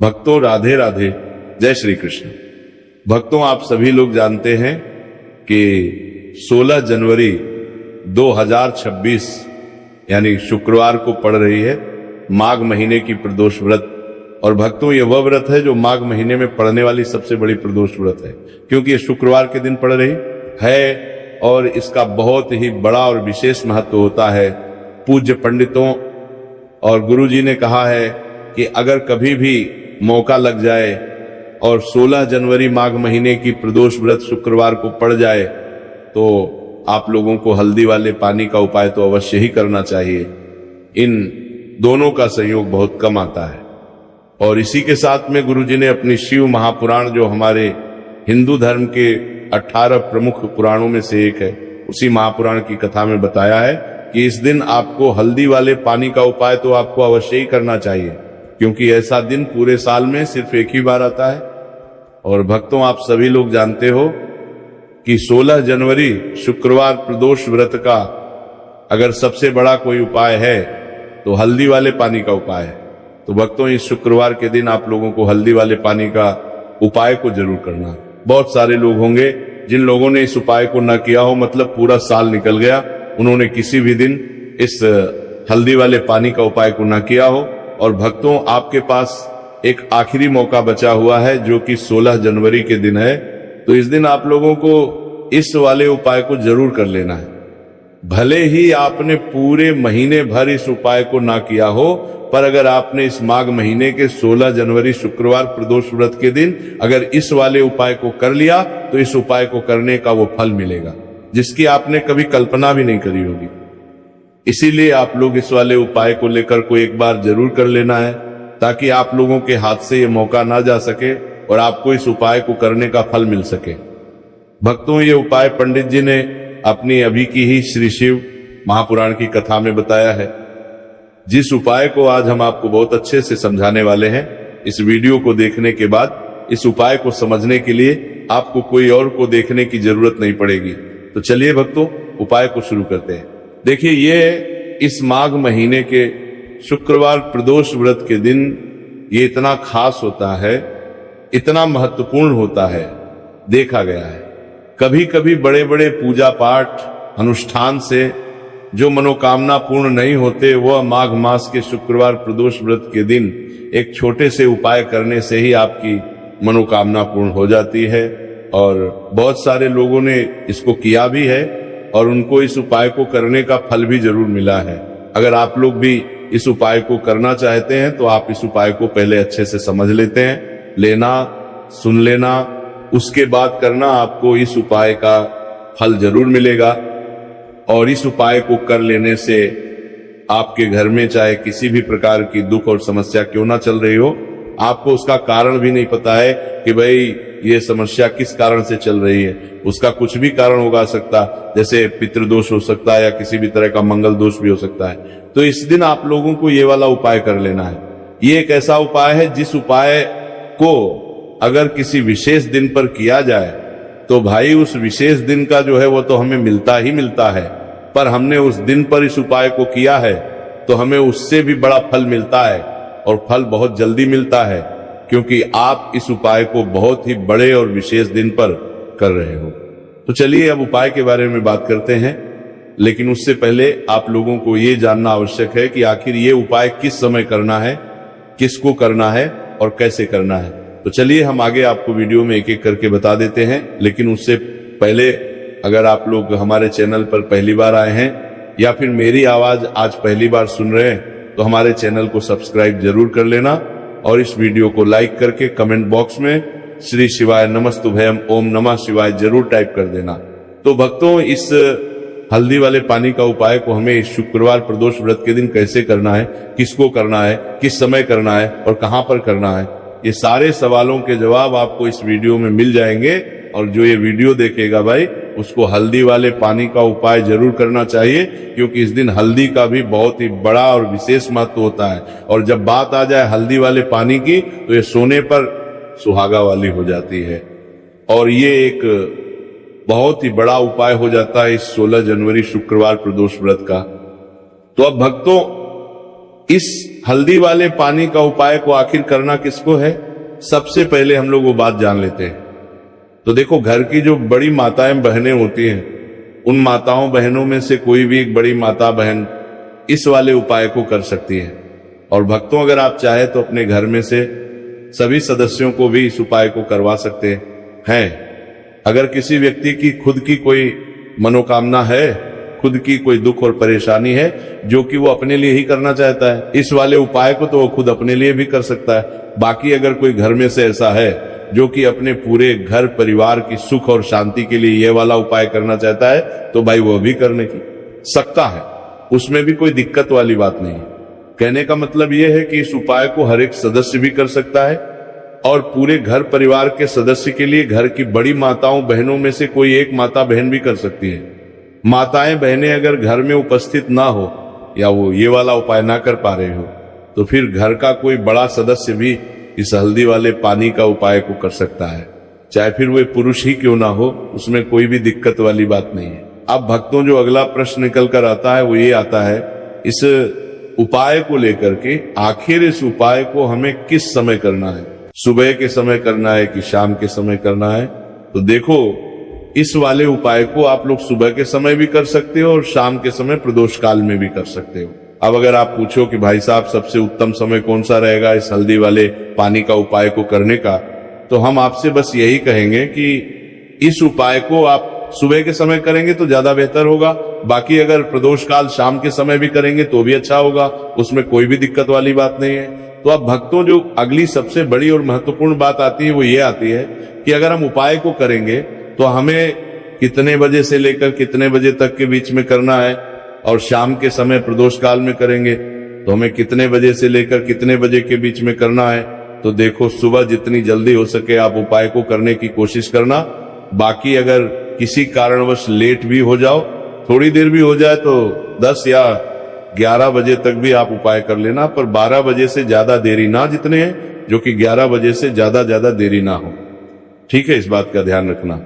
भक्तों राधे राधे, जय श्री कृष्ण। भक्तों आप सभी लोग जानते हैं कि 16 जनवरी 2026 यानी शुक्रवार को पड़ रही है माघ महीने की प्रदोष व्रत। और भक्तों ये वह व्रत है जो माघ महीने में पड़ने वाली सबसे बड़ी प्रदोष व्रत है, क्योंकि ये शुक्रवार के दिन पड़ रही है और इसका बहुत ही बड़ा और विशेष महत्व होता है। पूज्य पंडितों और गुरु जी ने कहा है कि अगर कभी भी मौका लग जाए और 16 जनवरी माघ महीने की प्रदोष व्रत शुक्रवार को पड़ जाए तो आप लोगों को हल्दी वाले पानी का उपाय तो अवश्य ही करना चाहिए। इन दोनों का संयोग बहुत कम आता है। और इसी के साथ में गुरु जी ने अपनी शिव महापुराण, जो हमारे हिंदू धर्म के 18 प्रमुख पुराणों में से एक है, उसी महापुराण की कथा में बताया है कि इस दिन आपको हल्दी वाले पानी का उपाय तो आपको अवश्य ही करना चाहिए, क्योंकि ऐसा दिन पूरे साल में सिर्फ एक ही बार आता है। और भक्तों आप सभी लोग जानते हो कि 16 जनवरी शुक्रवार प्रदोष व्रत का अगर सबसे बड़ा कोई उपाय है तो हल्दी वाले पानी का उपाय है। तो भक्तों इस शुक्रवार के दिन आप लोगों को हल्दी वाले पानी का उपाय को जरूर करना है। बहुत सारे लोग होंगे जिन लोगों ने इस उपाय को न किया हो, मतलब पूरा साल निकल गया, उन्होंने किसी भी दिन इस हल्दी वाले पानी का उपाय को न किया हो। और भक्तों आपके पास एक आखिरी मौका बचा हुआ है जो कि 16 जनवरी के दिन है। तो इस दिन आप लोगों को इस वाले उपाय को जरूर कर लेना है। भले ही आपने पूरे महीने भर इस उपाय को ना किया हो, पर अगर आपने इस माघ महीने के 16 जनवरी शुक्रवार प्रदोष व्रत के दिन अगर इस वाले उपाय को कर लिया तो इस उपाय को करने का वो फल मिलेगा जिसकी आपने कभी कल्पना भी नहीं करी होगी। इसीलिए आप लोग इस वाले उपाय को लेकर को एक बार जरूर कर लेना है, ताकि आप लोगों के हाथ से ये मौका ना जा सके और आपको इस उपाय को करने का फल मिल सके। भक्तों ये उपाय पंडित जी ने अपनी अभी की ही श्री शिव महापुराण की कथा में बताया है। जिस उपाय को आज हम आपको बहुत अच्छे से समझाने वाले हैं, इस वीडियो को देखने के बाद इस उपाय को समझने के लिए आपको कोई और को देखने की जरूरत नहीं पड़ेगी। तो चलिए भक्तों उपाय को शुरू करते हैं। देखिए ये इस माघ महीने के शुक्रवार प्रदोष व्रत के दिन ये इतना खास होता है, इतना महत्वपूर्ण होता है, देखा गया है कभी कभी बड़े बड़े पूजा पाठ अनुष्ठान से जो मनोकामना पूर्ण नहीं होते, वह माघ मास के शुक्रवार प्रदोष व्रत के दिन एक छोटे से उपाय करने से ही आपकी मनोकामना पूर्ण हो जाती है। और बहुत सारे लोगों ने इसको किया भी है और उनको इस उपाय को करने का फल भी जरूर मिला है। अगर आप लोग भी इस उपाय को करना चाहते हैं तो आप इस उपाय को पहले अच्छे से समझ लेते हैं, लेना, सुन लेना, उसके बाद करना, आपको इस उपाय का फल जरूर मिलेगा। और इस उपाय को कर लेने से आपके घर में चाहे किसी भी प्रकार की दुख और समस्या क्यों ना चल रही हो, आपको उसका कारण भी नहीं पता है कि भाई ये समस्या किस कारण से चल रही है, उसका कुछ भी कारण होगा सकता, जैसे पितृदोष हो सकता है या किसी भी तरह का मंगल दोष भी हो सकता है। तो इस दिन आप लोगों को ये वाला उपाय कर लेना है। ये एक ऐसा उपाय है जिस उपाय को अगर किसी विशेष दिन पर किया जाए तो भाई उस विशेष दिन का जो है वो तो हमें मिलता ही मिलता है, पर हमने उस दिन पर इस उपाय को किया है तो हमें उससे भी बड़ा फल मिलता है और फल बहुत जल्दी मिलता है, क्योंकि आप इस उपाय को बहुत ही बड़े और विशेष दिन पर कर रहे हो। तो चलिए अब उपाय के बारे में बात करते हैं, लेकिन उससे पहले आप लोगों को ये जानना आवश्यक है कि आखिर ये उपाय किस समय करना है, किसको करना है और कैसे करना है। तो चलिए हम आगे आपको वीडियो में एक एक करके बता देते हैं, लेकिन उससे पहले अगर आप लोग हमारे चैनल पर पहली बार आए हैं या फिर मेरी आवाज आज पहली बार सुन रहे हैं तो हमारे चैनल को सब्सक्राइब जरूर कर लेना और इस वीडियो को लाइक करके कमेंट बॉक्स में श्री शिवाय नमस्तुभयम ओम नमः शिवाय जरूर टाइप कर देना। तो भक्तों इस हल्दी वाले पानी का उपाय को हमें इस शुक्रवार प्रदोष व्रत के दिन कैसे करना है, किसको करना है, किस समय करना है और कहां पर करना है, ये सारे सवालों के जवाब आपको इस वीडियो में मिल जाएंगे। और जो ये वीडियो देखेगा भाई उसको हल्दी वाले पानी का उपाय जरूर करना चाहिए, क्योंकि इस दिन हल्दी का भी बहुत ही बड़ा और विशेष महत्व होता है। और जब बात आ जाए हल्दी वाले पानी की तो ये सोने पर सुहागा वाली हो जाती है और ये एक बहुत ही बड़ा उपाय हो जाता है इस 16 जनवरी शुक्रवार प्रदोष व्रत का। तो अब भक्तों इस हल्दी वाले पानी का उपाय को आखिर करना किसको है? सबसे पहले हम लोग वो बात जान लेते हैं। तो देखो, घर की जो बड़ी माताएं बहनें होती हैं, उन माताओं बहनों में से कोई भी एक बड़ी माता बहन इस वाले उपाय को कर सकती है। और भक्तों, अगर आप चाहे तो अपने घर में से सभी सदस्यों को भी इस उपाय को करवा सकते हैं। अगर किसी व्यक्ति की खुद की कोई मनोकामना है, खुद की कोई दुख और परेशानी है जो कि वो अपने लिए ही करना चाहता है, इस वाले उपाय को तो वो खुद अपने लिए भी कर सकता है। बाकी अगर कोई घर में से ऐसा है जो कि अपने पूरे घर परिवार की सुख और शांति के लिए ये वाला उपाय करना चाहता है, तो भाई वो भी करने की सकता है, उसमें भी कोई दिक्कत वाली बात नहीं है। कहने का मतलब यह है कि इस उपाय को हर एक सदस्य भी कर सकता है और पूरे घर परिवार के सदस्य के लिए घर की बड़ी माताओं बहनों में से कोई एक माता बहन भी कर सकती है। माताएं बहनें अगर घर में उपस्थित ना हो या वो ये वाला उपाय ना कर पा रहे हो, तो फिर घर का कोई बड़ा सदस्य भी इस हल्दी वाले पानी का उपाय को कर सकता है, चाहे फिर वे पुरुष ही क्यों ना हो, उसमें कोई भी दिक्कत वाली बात नहीं है। अब भक्तों, जो अगला प्रश्न निकल कर आता है वो ये आता है, इस उपाय को लेकर के आखिर इस उपाय को हमें किस समय करना है? सुबह के समय करना है कि शाम के समय करना है? तो देखो, इस वाले उपाय को आप लोग सुबह के समय भी कर सकते हो और शाम के समय प्रदोष काल में भी कर सकते हो। अब अगर आप पूछो कि भाई साहब सबसे उत्तम समय कौन सा रहेगा इस हल्दी वाले पानी का उपाय को करने का, तो हम आपसे बस यही कहेंगे कि इस उपाय को आप सुबह के समय करेंगे तो ज्यादा बेहतर होगा। बाकी अगर प्रदोष काल शाम के समय भी करेंगे तो भी अच्छा होगा, उसमें कोई भी दिक्कत वाली बात नहीं है। तो अब भक्तों, जो अगली सबसे बड़ी और महत्वपूर्ण बात आती है वो ये आती है कि अगर हम उपाय को करेंगे तो हमें कितने बजे से लेकर कितने बजे तक के बीच में करना है, और शाम के समय प्रदोष काल में करेंगे तो हमें कितने बजे से लेकर कितने बजे के बीच में करना है। तो देखो, सुबह जितनी जल्दी हो सके आप उपाय को करने की कोशिश करना। बाकी अगर किसी कारणवश लेट भी हो जाओ, थोड़ी देर भी हो जाए, तो 10 या 11 बजे तक भी आप उपाय कर लेना, पर 12 बजे से ज्यादा देरी ना जितने हैं, जो कि 11 बजे से ज्यादा देरी ना हो। ठीक है, इस बात का ध्यान रखना।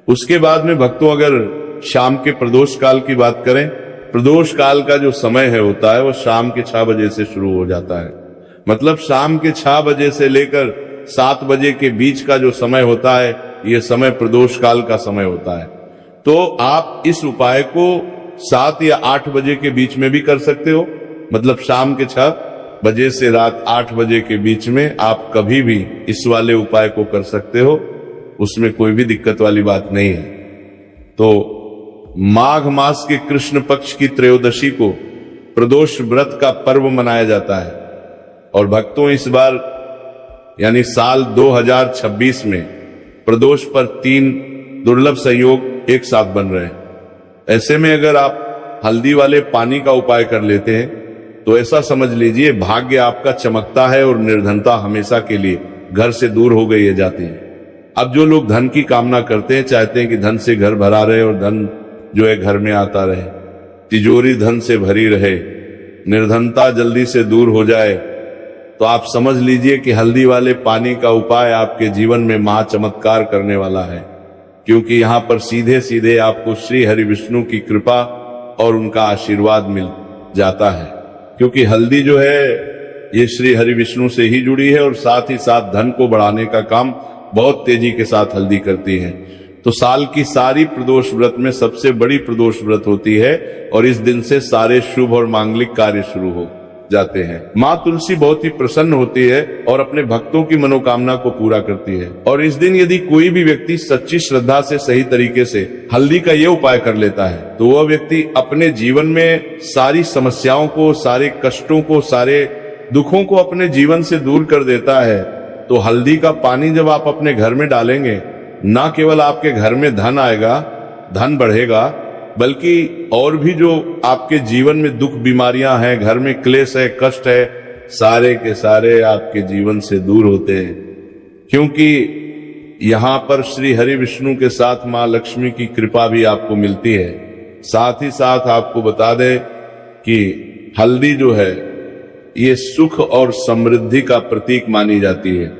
उसके बाद में भक्तों, अगर शाम के प्रदोष काल की बात करें, प्रदोष काल का जो समय है होता है वो शाम के 6 बजे से शुरू हो जाता है। मतलब शाम के 6 बजे से लेकर 7 बजे के बीच का जो समय होता है, ये समय प्रदोष काल का समय होता है। तो आप इस उपाय को 7 या 8 बजे के बीच में भी कर सकते हो। मतलब शाम के 6 बजे से रात 8 बजे के बीच में आप कभी भी इस वाले उपाय को कर सकते हो, उसमें कोई भी दिक्कत वाली बात नहीं है। तो माघ मास के कृष्ण पक्ष की त्रयोदशी को प्रदोष व्रत का पर्व मनाया जाता है। और भक्तों, इस बार यानी साल 2026 में प्रदोष पर 3 दुर्लभ संयोग एक साथ बन रहे हैं। ऐसे में अगर आप हल्दी वाले पानी का उपाय कर लेते हैं तो ऐसा समझ लीजिए भाग्य आपका चमकता है और निर्धनता हमेशा के लिए घर से दूर हो गई है जाती है। अब जो लोग धन की कामना करते हैं, चाहते हैं कि धन से घर भरा रहे और धन जो है घर में आता रहे, तिजोरी धन से भरी रहे, निर्धनता जल्दी से दूर हो जाए, तो आप समझ लीजिए कि हल्दी वाले पानी का उपाय आपके जीवन में महा चमत्कार करने वाला है। क्योंकि यहाँ पर सीधे सीधे आपको श्री हरि विष्णु की कृपा और उनका आशीर्वाद मिल जाता है। क्योंकि हल्दी जो है ये श्री हरि विष्णु से ही जुड़ी है और साथ ही साथ धन को बढ़ाने का काम बहुत तेजी के साथ हल्दी करती है। तो साल की सारी प्रदोष व्रत में सबसे बड़ी प्रदोष व्रत होती है और इस दिन से सारे शुभ और मांगलिक कार्य शुरू हो जाते हैं। माँ तुलसी बहुत ही प्रसन्न होती है और अपने भक्तों की मनोकामना को पूरा करती है। और इस दिन यदि कोई भी व्यक्ति सच्ची श्रद्धा से सही तरीके से हल्दी का ये उपाय कर लेता है तो वह व्यक्ति अपने जीवन में सारी समस्याओं को, सारे कष्टों को, सारे दुखों को अपने जीवन से दूर कर देता है। तो हल्दी का पानी जब आप अपने घर में डालेंगे, ना केवल आपके घर में धन आएगा, धन बढ़ेगा, बल्कि और भी जो आपके जीवन में दुख बीमारियां हैं, घर में क्लेश है, कष्ट है, सारे के सारे आपके जीवन से दूर होते हैं। क्योंकि यहाँ पर श्री हरि विष्णु के साथ माँ लक्ष्मी की कृपा भी आपको मिलती है। साथ ही साथ आपको बता दें कि हल्दी जो है ये सुख और समृद्धि का प्रतीक मानी जाती है।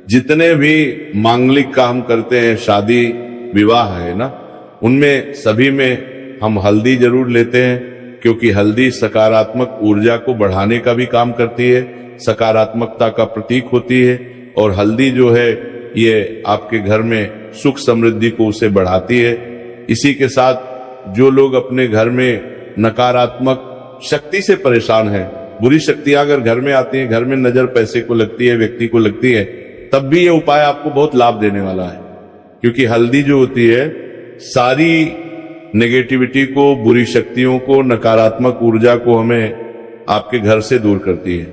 जितने भी मांगलिक काम करते हैं, शादी विवाह है ना, उनमें सभी में हम हल्दी जरूर लेते हैं। क्योंकि हल्दी सकारात्मक ऊर्जा को बढ़ाने का भी काम करती है, सकारात्मकता का प्रतीक होती है। और हल्दी जो है ये आपके घर में सुख समृद्धि को उसे बढ़ाती है। इसी के साथ जो लोग अपने घर में नकारात्मक शक्ति से परेशान हैं, बुरी शक्तियां अगर घर में आती हैं, घर में नजर पैसे को लगती है, व्यक्ति को लगती है, तब भी ये उपाय आपको बहुत लाभ देने वाला है। क्योंकि हल्दी जो होती है सारी नेगेटिविटी को, बुरी शक्तियों को, नकारात्मक ऊर्जा को हमें आपके घर से दूर करती है।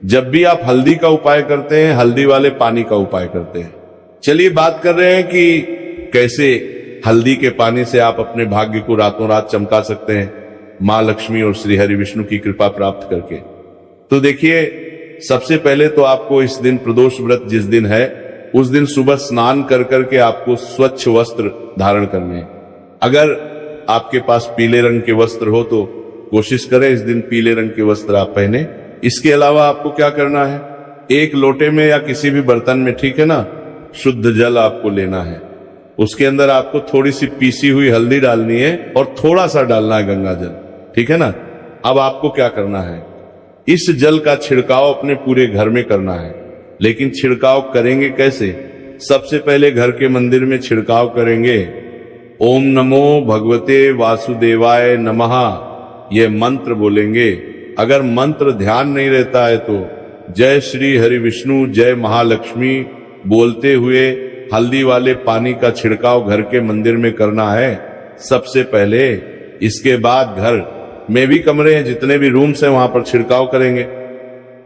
जब भी आप हल्दी का उपाय करते हैं, हल्दी वाले पानी का उपाय करते हैं। चलिए बात कर रहे हैं कि कैसे हल्दी के पानी से आप अपने भाग्य को रातों रात चमका सकते हैं, मां लक्ष्मी और श्री हरि विष्णु की कृपा प्राप्त करके। तो देखिए, सबसे पहले तो आपको इस दिन प्रदोष व्रत जिस दिन है, उस दिन सुबह स्नान कर करके आपको स्वच्छ वस्त्र धारण करने हैं। अगर आपके पास पीले रंग के वस्त्र हो तो कोशिश करें इस दिन पीले रंग के वस्त्र आप पहने। इसके अलावा आपको क्या करना है, एक लोटे में या किसी भी बर्तन में, ठीक है ना, शुद्ध जल आपको लेना है। उसके अंदर आपको थोड़ी सी पीसी हुई हल्दी डालनी है और थोड़ा सा डालना है गंगा जल, ठीक है ना। अब आपको क्या करना है, इस जल का छिड़काव अपने पूरे घर में करना है। लेकिन छिड़काव करेंगे कैसे? सबसे पहले घर के मंदिर में छिड़काव करेंगे। ओम नमो भगवते वासुदेवाय नमः, यह मंत्र बोलेंगे। अगर मंत्र ध्यान नहीं रहता है तो जय श्री हरि विष्णु, जय महालक्ष्मी बोलते हुए हल्दी वाले पानी का छिड़काव घर के मंदिर में करना है सबसे पहले। इसके बाद घर में भी कमरे हैं, जितने भी रूम्स हैं, वहां पर छिड़काव करेंगे।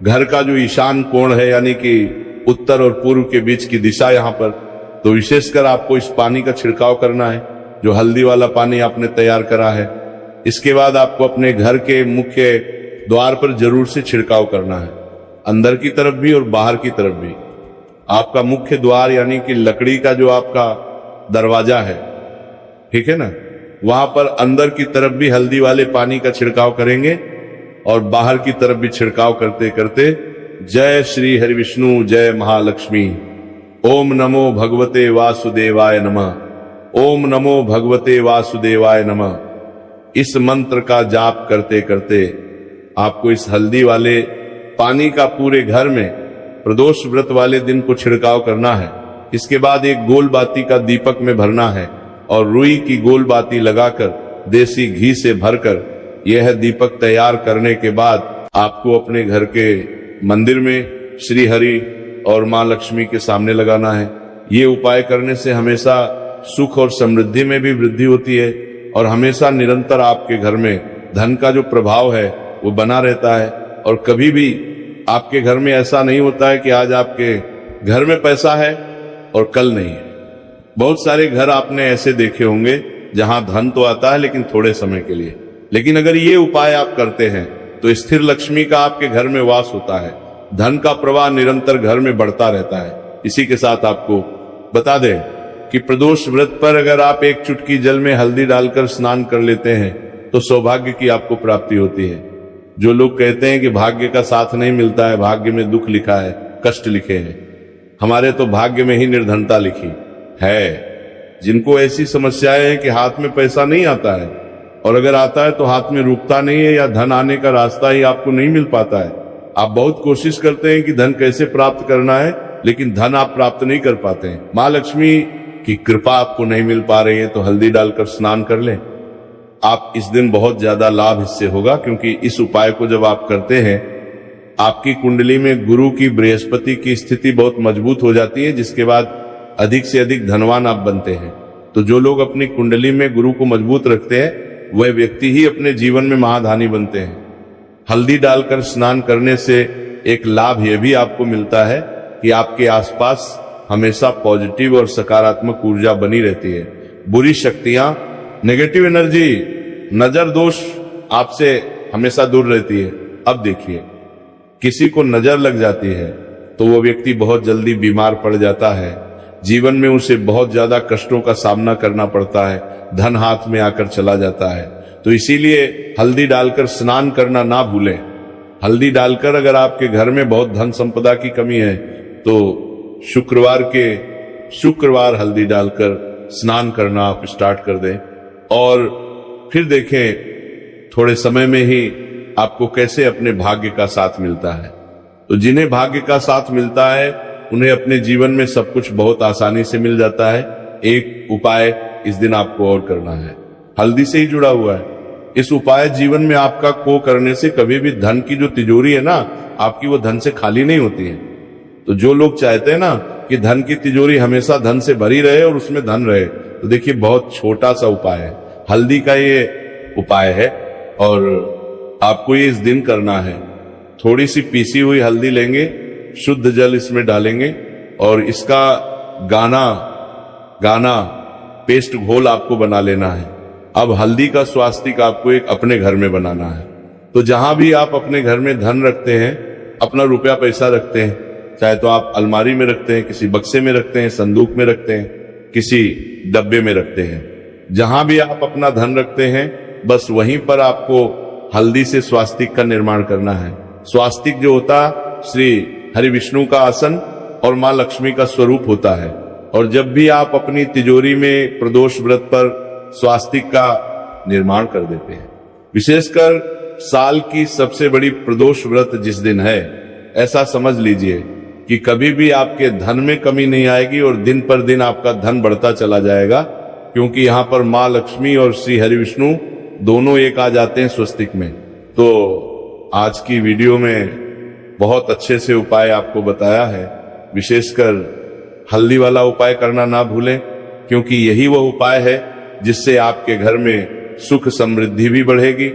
घर का जो ईशान कोण है, यानी कि उत्तर और पूर्व के बीच की दिशा, यहां पर तो विशेषकर आपको इस पानी का छिड़काव करना है, जो हल्दी वाला पानी आपने तैयार करा है। इसके बाद आपको अपने घर के मुख्य द्वार पर जरूर से छिड़काव करना है, अंदर की तरफ भी और बाहर की तरफ भी। आपका मुख्य द्वार यानी कि लकड़ी का जो आपका दरवाजा है, ठीक है ना, वहां पर अंदर की तरफ भी हल्दी वाले पानी का छिड़काव करेंगे और बाहर की तरफ भी छिड़काव करते करते जय श्री हरि विष्णु, जय महालक्ष्मी, ओम नमो भगवते वासुदेवाय नमः, ओम नमो भगवते वासुदेवाय नमः, इस मंत्र का जाप करते करते आपको इस हल्दी वाले पानी का पूरे घर में प्रदोष व्रत वाले दिन को छिड़काव करना है। इसके बाद एक गोल बाती का दीपक में भरना है और रुई की गोल बाती लगाकर देसी घी से भरकर यह दीपक तैयार करने के बाद आपको अपने घर के मंदिर में श्री हरि और मां लक्ष्मी के सामने लगाना है। ये उपाय करने से हमेशा सुख और समृद्धि में भी वृद्धि होती है और हमेशा निरंतर आपके घर में धन का जो प्रभाव है वो बना रहता है। और कभी भी आपके घर में ऐसा नहीं होता है कि आज आपके घर में पैसा है और कल नहीं है। बहुत सारे घर आपने ऐसे देखे होंगे जहां धन तो आता है लेकिन थोड़े समय के लिए। लेकिन अगर ये उपाय आप करते हैं तो स्थिर लक्ष्मी का आपके घर में वास होता है, धन का प्रवाह निरंतर घर में बढ़ता रहता है। इसी के साथ आपको बता दें कि प्रदोष व्रत पर अगर आप एक चुटकी जल में हल्दी डालकर स्नान कर लेते हैं तो सौभाग्य की आपको प्राप्ति होती है। जो लोग कहते हैं कि भाग्य का साथ नहीं मिलता है, भाग्य में दुख लिखा है, कष्ट लिखे हैं, हमारे तो भाग्य में ही निर्धनता लिखी है। जिनको ऐसी समस्याएं हैं कि हाथ में पैसा नहीं आता है और अगर आता है तो हाथ में रुकता नहीं है या धन आने का रास्ता ही आपको नहीं मिल पाता है। आप बहुत कोशिश करते हैं कि धन कैसे प्राप्त करना है, लेकिन धन आप प्राप्त नहीं कर पाते हैं। मां लक्ष्मी की कृपा आपको नहीं मिल पा रही है तो हल्दी डालकर स्नान कर लें। आप इस दिन बहुत ज्यादा लाभ इससे होगा, क्योंकि इस उपाय को जब आप करते हैं आपकी कुंडली में गुरु की, बृहस्पति की स्थिति बहुत मजबूत हो जाती है, जिसके बाद अधिक से अधिक धनवान आप बनते हैं। तो जो लोग अपनी कुंडली में गुरु को मजबूत रखते हैं वह व्यक्ति ही अपने जीवन में महाधानी बनते हैं। हल्दी डालकर स्नान करने से एक लाभ यह भी आपको मिलता है कि आपके आसपास हमेशा पॉजिटिव और सकारात्मक ऊर्जा बनी रहती है। बुरी शक्तियां, नेगेटिव एनर्जी, नजर दोष आपसे हमेशा दूर रहती है। अब देखिए, किसी को नजर लग जाती है तो वो व्यक्ति बहुत जल्दी बीमार पड़ जाता है, जीवन में उसे बहुत ज्यादा कष्टों का सामना करना पड़ता है, धन हाथ में आकर चला जाता है। तो इसीलिए हल्दी डालकर स्नान करना ना भूलें। हल्दी डालकर अगर आपके घर में बहुत धन संपदा की कमी है तो शुक्रवार हल्दी डालकर स्नान करना आप स्टार्ट कर दें। और फिर देखें, थोड़े समय में ही आपको कैसे अपने भाग्य का साथ मिलता है। तो जिन्हें भाग्य का साथ मिलता है उन्हें अपने जीवन में सब कुछ बहुत आसानी से मिल जाता है। एक उपाय इस दिन आपको और करना है, हल्दी से ही जुड़ा हुआ है। इस उपाय जीवन में आपका को करने से कभी भी धन की जो तिजोरी है ना आपकी, वो धन से खाली नहीं होती है। तो जो लोग चाहते हैं ना कि धन की तिजोरी हमेशा धन से भरी रहे और उसमें धन रहे, तो देखिए बहुत छोटा सा उपाय है, हल्दी का ये उपाय है और आपको ये इस दिन करना है। थोड़ी सी पीसी हुई हल्दी लेंगे, शुद्ध जल इसमें डालेंगे और इसका गाना पेस्ट घोल आपको बना लेना है। अब हल्दी का स्वास्तिक आपको एक अपने घर में बनाना है। तो जहां भी आप अपने घर में धन रखते हैं, अपना रुपया पैसा रखते हैं, चाहे तो आप अलमारी में रखते हैं, किसी बक्से में रखते हैं, संदूक में रखते हैं, किसी डब्बे में रखते हैं, जहां भी आप अपना धन रखते हैं बस वहीं पर आपको हल्दी से स्वास्तिक का निर्माण करना है। स्वास्तिक जो होता श्री हरि विष्णु का आसन और मां लक्ष्मी का स्वरूप होता है। और जब भी आप अपनी तिजोरी में प्रदोष व्रत पर स्वास्तिक का निर्माण कर देते हैं, विशेषकर साल की सबसे बड़ी प्रदोष व्रत जिस दिन है, ऐसा समझ लीजिए कि कभी भी आपके धन में कमी नहीं आएगी और दिन पर दिन आपका धन बढ़ता चला जाएगा, क्योंकि यहाँ पर मां लक्ष्मी और श्री हरि विष्णु दोनों एक आ जाते हैं स्वस्तिक में। तो आज की वीडियो में बहुत अच्छे से उपाय आपको बताया है। विशेषकर हल्दी वाला उपाय करना ना भूलें, क्योंकि यही वो उपाय है जिससे आपके घर में सुख समृद्धि भी बढ़ेगी,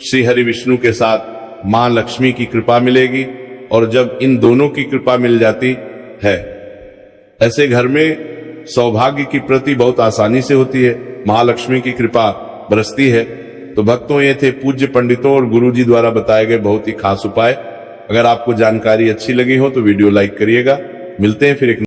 श्री हरि विष्णु के साथ मां लक्ष्मी की कृपा मिलेगी। और जब इन दोनों की कृपा मिल जाती है, ऐसे घर में सौभाग्य की प्रति बहुत आसानी से होती है, महालक्ष्मी की कृपा बरसती है। तो भक्तों, ये थे पूज्य पंडितों और गुरुजी द्वारा बताए गए बहुत ही खास उपाय। अगर आपको जानकारी अच्छी लगी हो तो वीडियो लाइक करिएगा। मिलते हैं फिर एक